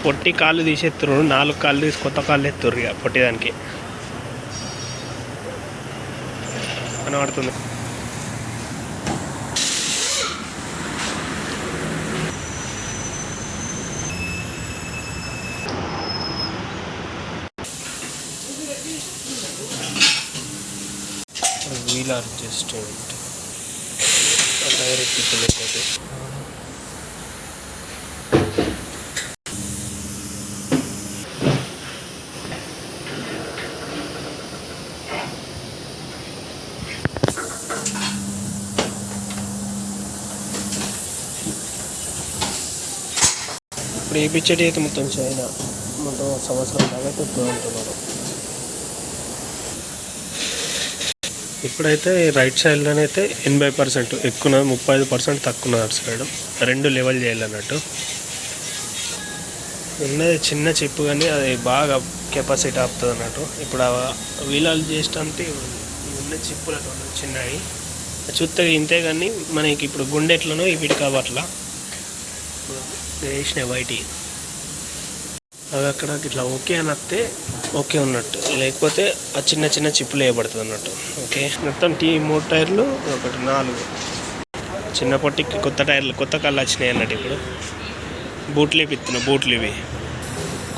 పొట్టి కాళ్ళు తీసేస్తున్నారు, 4 కాళ్ళు తీసి కొత్త కాళ్ళు ఎత్తుర్రు ఇక పొట్టిదానికి కనబడుతుంది. వీల్ అడ్జస్ట్మెంట్ డైరెక్ట్ లేకపోతే ఇప్పుడు వేయించేటి అయితే మొత్తం చైనా మొత్తం సంవత్సరం దాకా తిప్పుతూ ఉంటున్నారు. ఇప్పుడైతే రైట్ సైడ్లోనే అయితే 80% ఎక్కువ, 35% తక్కువ అటు సైడ్ 2 లెవెల్ చేయాలన్నట్టు. ఉన్నది చిన్న చిప్పు కానీ అది బాగా కెపాసిటీ ఆపుతుంది అన్నట్టు. ఇప్పుడు వీలాలు చేసేటంటే ఉన్న చిప్పులతో చిన్నవి చూస్తే ఇంతే, కానీ మనకి ఇప్పుడు గుండె ఎట్లనో వీటి కాబట్లా వేసినాయి బయటి అవి అక్కడ ఇట్లా ఓకే అని వస్తే ఓకే ఉన్నట్టు, లేకపోతే ఆ చిన్న చిన్న చిప్పులు వేయబడుతుంది అన్నట్టు. ఓకే మొత్తం 3 టైర్లు, ఒకటి 4 చిన్న పొట్టికి కొత్త టైర్లు, కొత్త కాళ్ళు వచ్చినాయి అన్నట్టు. ఇప్పుడు బూట్లు వేపిస్తున్నా, బూట్లు ఇవి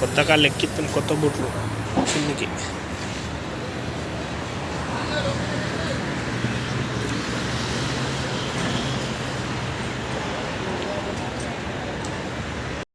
కొత్త కాళ్ళు ఎక్కిస్తున్న, కొత్త బూట్లు చిన్నకి.